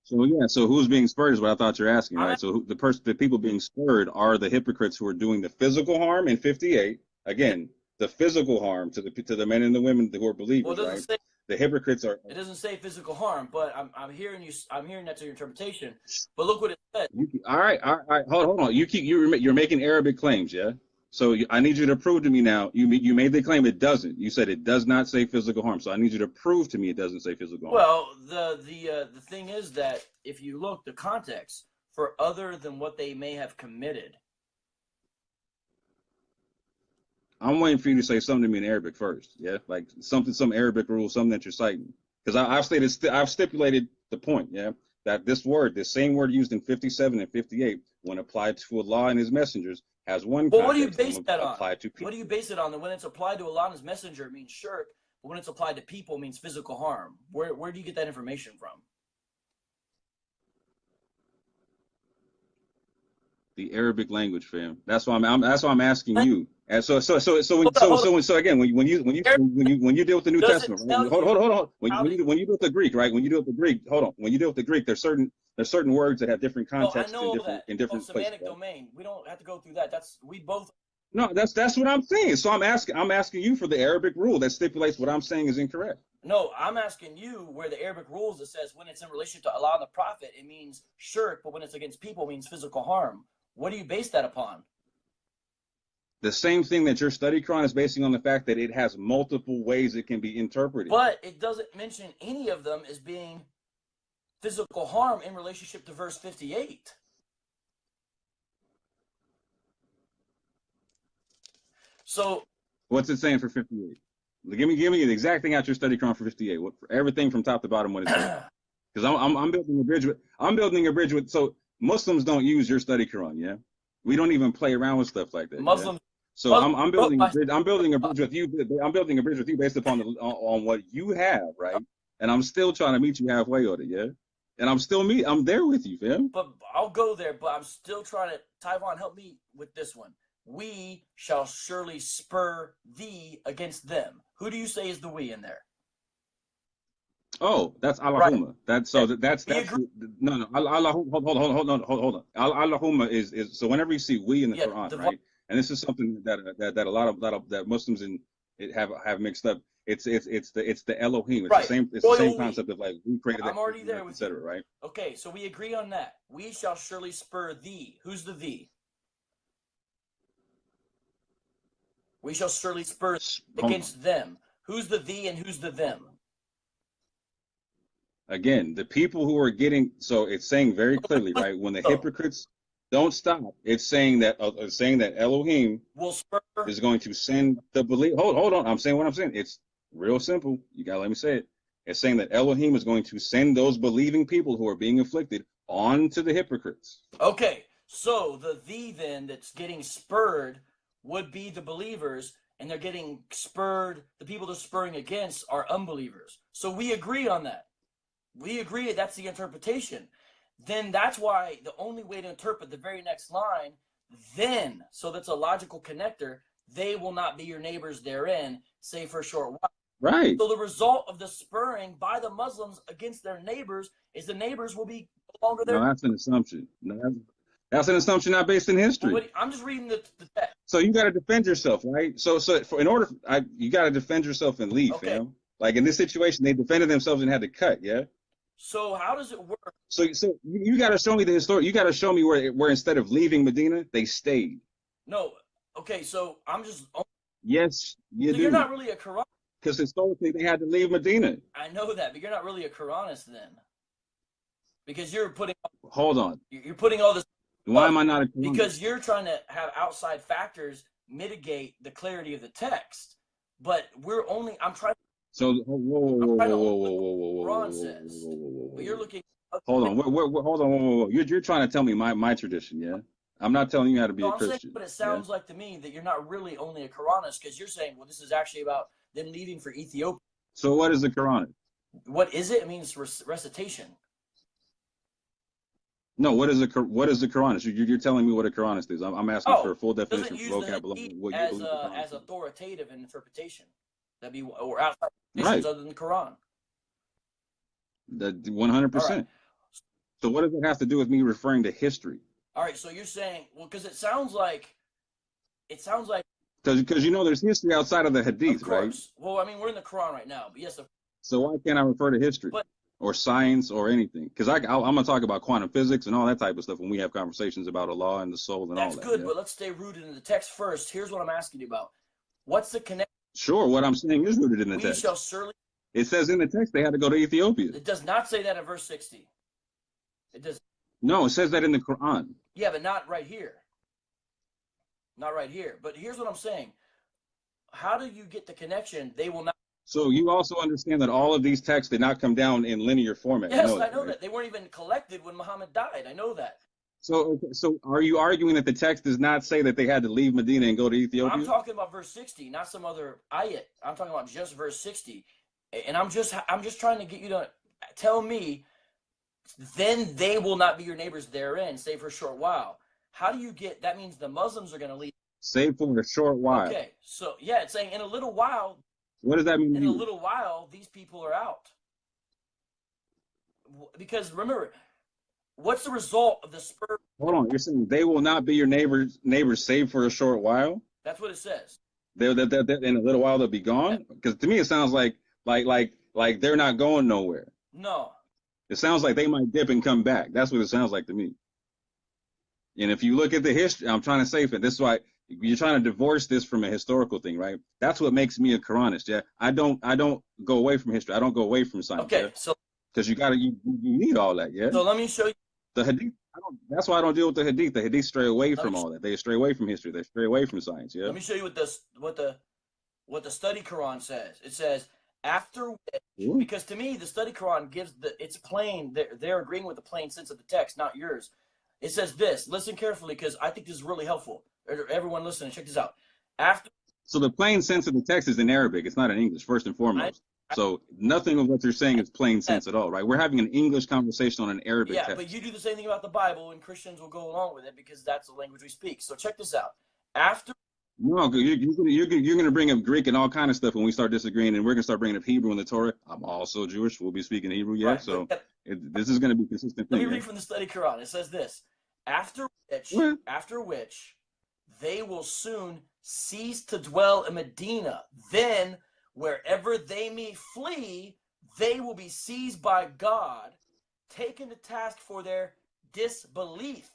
So who's being spurred is what I thought you're asking, right? So the people being spurred are the hypocrites who are doing the physical harm in 58. Again, the physical harm to the men and the women who are believers, right? The hypocrites are. It doesn't say physical harm, but I'm hearing you. I'm hearing that's your interpretation. But look what it says. All right. Hold on. You're making Arabic claims, yeah. So I need you to prove to me now. You made the claim it doesn't. You said it does not say physical harm. So I need you to prove to me it doesn't say physical harm. Well, the thing is that if you look the context for other than what they may have committed. I'm waiting for you to say something to me in Arabic first. Yeah, like some Arabic rule, something that you're citing. Because I've stipulated the point. Yeah, that this same word used in 57 and 58, when applied to Allah and His messengers, has one. Well, what do you base that on? What do you base it on? That when it's applied to Allah and His messenger, it means shirk, but when it's applied to people, it means physical harm. Where do you get that information from? The Arabic language, fam. That's why I'm asking you. And so again, when you deal with the New Testament, right? Hold on. When you deal with the Greek, right? When you deal with the Greek, hold on. When you deal with the Greek, there's certain words that have different contexts in different places. Semantic domain. We don't have to go through that. No, that's what I'm saying. So I'm asking you for the Arabic rule that stipulates what I'm saying is incorrect. No, I'm asking you where the Arabic rules it says when it's in relation to Allah and the Prophet, it means shirk, but when it's against people, it means physical harm. What do you base that upon? The same thing that your study Quran is basing on the fact that it has multiple ways it can be interpreted. But it doesn't mention any of them as being physical harm in relationship to verse 58. So what's it saying for 58? Give me the exact thing out your study Quran for 58. Everything from top to bottom, what it's saying. Because I'm building a bridge with so Muslims don't use your study Quran, yeah? We don't even play around with stuff like that. Muslims. Yeah? So I'm building a bridge with you. I'm building a bridge with you based upon on what you have, right? And I'm still trying to meet you halfway on it, yeah? And I'm there with you, fam. But I'll go there, but I'm still trying to Tyvon, help me with this one. We shall surely spur thee against them. Who do you say is the we in there? Oh, that's Allahumma. Right. That's no. Allah, hold on. Allahumma is so whenever you see we in the Quran, right? and this is something that a lot of that Muslims have mixed up. It's the Elohim. It's Right. the same. It's Wait, the same wait, wait. concept of like we created. I'm already there with etc. you. Right? Okay, so we agree on that. We shall surely spur thee. Who's the thee? We shall surely spur against them. Who's the thee and who's the them? Again, the people who are getting, so it's saying very clearly, right? When the hypocrites don't stop, it's saying that Elohim will spur is going to send the belief. Hold on. I'm saying what I'm saying. It's real simple. You gotta let me say it. It's saying that Elohim is going to send those believing people who are being afflicted on to the hypocrites. Okay, so the thee then that's getting spurred would be the believers, and they're getting spurred. The people they're spurring against are unbelievers. So we agree on that. We agree that's the interpretation. Then that's why the only way to interpret the very next line, then, so that's a logical connector, they will not be your neighbors therein, save for a short while. Right. So the result of the spurring by the Muslims against their neighbors is the neighbors will be no longer there. No, that's an assumption. No, that's an assumption not based in history. Well, I'm just reading the text. So you got to defend yourself, right? So you got to defend yourself and leave, Okay. fam. Like in this situation, they defended themselves and had to cut, yeah? So how does it work? So you got to show me the history. You got to show me where instead of leaving Medina, they stayed. No. Okay, so I'm just. Yes, you so do. You're not really a Quran. Because historically they had to leave Medina. I know that, but you're not really a Quranist then, because you're putting. Hold on. You're putting all this. Why am I not a Quranist? Because you're trying to have outside factors mitigate the clarity of the text, but I'm trying. So whoa. Quran says, but you're looking. Hold on, hold on, whoa. You're trying to tell me my tradition, yeah? I'm not telling you how to be a Christian. Saying, but it sounds like to me that you're not really only a Quranist, because you're saying, well, this is actually about them leaving for Ethiopia. So what is the Quran? What is it? It means recitation. No, what is the Quranist? You're telling me what a Quranist is. I'm asking for a full definition for Vocab Malone. What you believe as authoritative in interpretation. That'd be or outside traditions other than the Quran. That 100%. So what does it have to do with me referring to history? All right, so you're saying, well, because it sounds like because there's history outside of the Hadith, right? Well, I mean, we're in the Quran right now, but yes. So why can't I refer to history or science or anything? Because I'm gonna talk about quantum physics and all that type of stuff when we have conversations about Allah and the soul and all that. That's good, but let's stay rooted in the text first. Here's what I'm asking you about: what's the connection? Sure, what I'm saying is rooted in the text. We shall surely. It says in the text they had to go to Ethiopia. It does not say that in verse 60. It does. No, it says that in the Quran. Yeah, but not right here. Not right here. But here's what I'm saying. How do you get the connection? They will not. So you also understand that all of these texts did not come down in linear format. Yes, I know that. They weren't even collected when Muhammad died. I know that. So are you arguing that the text does not say that they had to leave Medina and go to Ethiopia? I'm talking about verse 60, not some other ayat. I'm talking about just verse 60. And I'm just trying to get you to tell me, then they will not be your neighbors therein, save for a short while. How do you get, that means the Muslims are going to leave. Save for a short while. Okay, so yeah, it's saying in a little while. What does that mean? In a little while, these people are out. Because remember, what's the result of the spur? Hold on, you're saying they will not be your neighbors save for a short while? That's what it says. They're in a little while they'll be gone? Because to me it sounds like they're not going nowhere. No. It sounds like they might dip and come back. That's what it sounds like to me. And if you look at the history, I'm trying to say that this is why you're trying to divorce this from a historical thing, right? That's what makes me a Quranist. Yeah, I don't go away from history. I don't go away from science. Okay, yeah? so because you need all that. Yeah. So let me show you the Hadith. That's why I don't deal with the Hadith. The Hadith stray away from all that. They stray away from history. They stray away from science. Yeah. Let me show you what the study Quran says. It says after which, because to me the study Quran gives it's plain. They're agreeing with the plain sense of the text, not yours. It says this. Listen carefully, because I think this is really helpful. Everyone listening, check this out. So the plain sense of the text is in Arabic. It's not in English, first and foremost. So nothing of what you're saying is plain sense at all, right? We're having an English conversation on an Arabic text. Yeah, but you do the same thing about the Bible, and Christians will go along with it because that's the language we speak. So check this out. No, you're going to bring up Greek and all kind of stuff when we start disagreeing, and we're going to start bringing up Hebrew in the Torah. I'm also Jewish. We'll be speaking Hebrew, yeah? Right, so this is going to be consistent. Let me read from the study Quran. It says this. After which they will soon cease to dwell in Medina. Then, wherever they may flee, they will be seized by God, taken to task for their disbelief,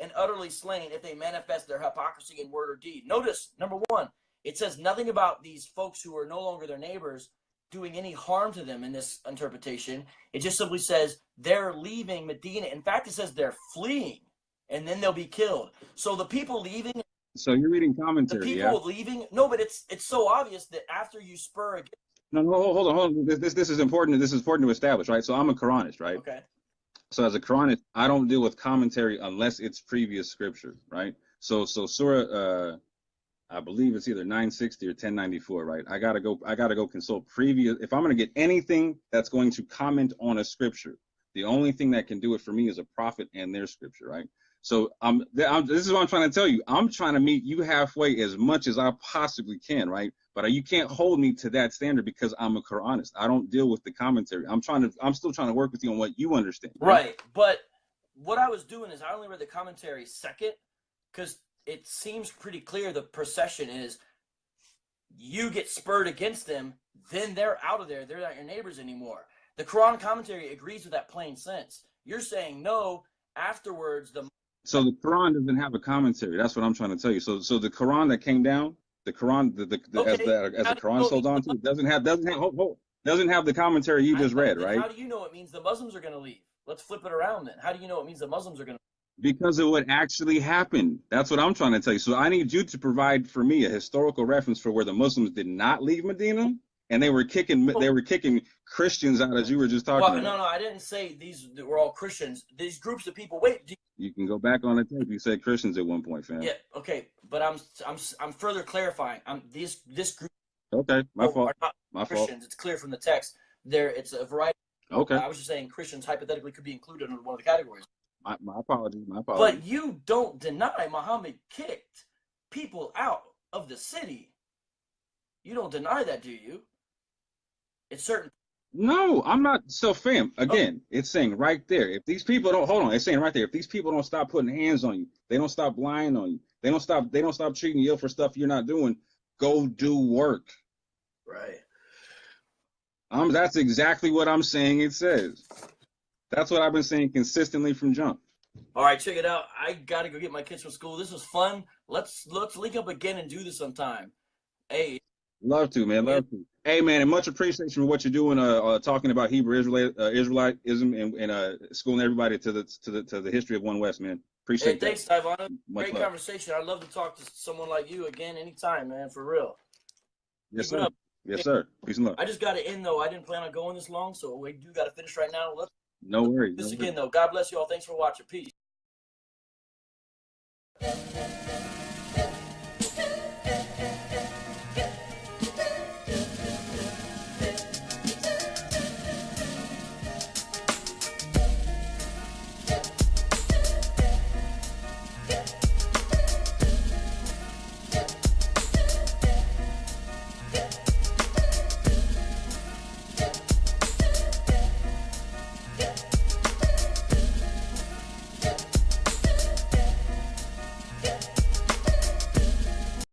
and utterly slain if they manifest their hypocrisy in word or deed. Notice, number one, it says nothing about these folks who are no longer their neighbors doing any harm to them in this interpretation. It just simply says they're leaving Medina. In fact, it says they're fleeing, and then they'll be killed. So the people leaving. So you're reading The commentary, yeah? people leaving. No, but it's so obvious that after you spur against. No, hold on. This is important. This is important to establish, right? So I'm a Quranist, right? Okay. So as a Quranist, I don't deal with commentary unless it's previous scripture, right? So Surah, I believe it's either 960 or 1094, right? I gotta go consult previous. If I'm gonna get anything that's going to comment on a scripture, the only thing that can do it for me is a prophet and their scripture, right? So this is what I'm trying to tell you. I'm trying to meet you halfway as much as I possibly can, right? But you can't hold me to that standard because I'm a Quranist. I don't deal with the commentary. I'm still trying to work with you on what you understand. Right. But what I was doing is I only read the commentary second because it seems pretty clear the procession is you get spurred against them, then they're out of there. They're not your neighbors anymore. The Quran commentary agrees with that plain sense. You're saying no, afterwards So the Quran doesn't have a commentary. That's what I'm trying to tell you. So the Quran that came down, the Quran as the Quran holds on to, doesn't have the commentary you just read, right? How do you know it means the Muslims are going to leave? Let's flip it around then. How do you know it means the Muslims are going to? Because of what actually happened. That's what I'm trying to tell you. So I need you to provide for me a historical reference for where the Muslims did not leave Medina and they were kicking Christians out, as you were just talking about. No, I didn't say these were all Christians. These groups of people. Wait. You can go back on the tape. You said Christians at one point, fam. Yeah. Okay. But I'm further clarifying. This group. Okay. My fault. Are not my Christians. fault. It's clear from the text. It's a variety. Okay. I was just saying Christians hypothetically could be included under one of the categories. My apologies. But you don't deny Muhammad kicked people out of the city. You don't deny that, do you? It's certain. No, I'm not. So, fam, again, it's saying right there, if these people don't, hold on, it's saying right there, if these people don't stop putting hands on you, they don't stop lying on you, they don't stop treating you ill for stuff you're not doing, go do work. Right. That's exactly what I'm saying it says. That's what I've been saying consistently from jump. All right, check it out. I got to go get my kids from school. This was fun. Let's link up again and do this sometime. Hey. Love to, man. Love to. Hey, man, and much appreciation for what you're doing, talking about Hebrew Israelitism and schooling everybody to the history of One West, man. Appreciate that. Thanks, Tyvon. Great love. Conversation. I'd love to talk to someone like you again anytime, man, for real. Yes, sir. Yes, sir. Peace and love. I just got to end, though. I didn't plan on going this long, so we do got to finish right now. No worries. This again, though. God bless you all. Thanks for watching. Peace.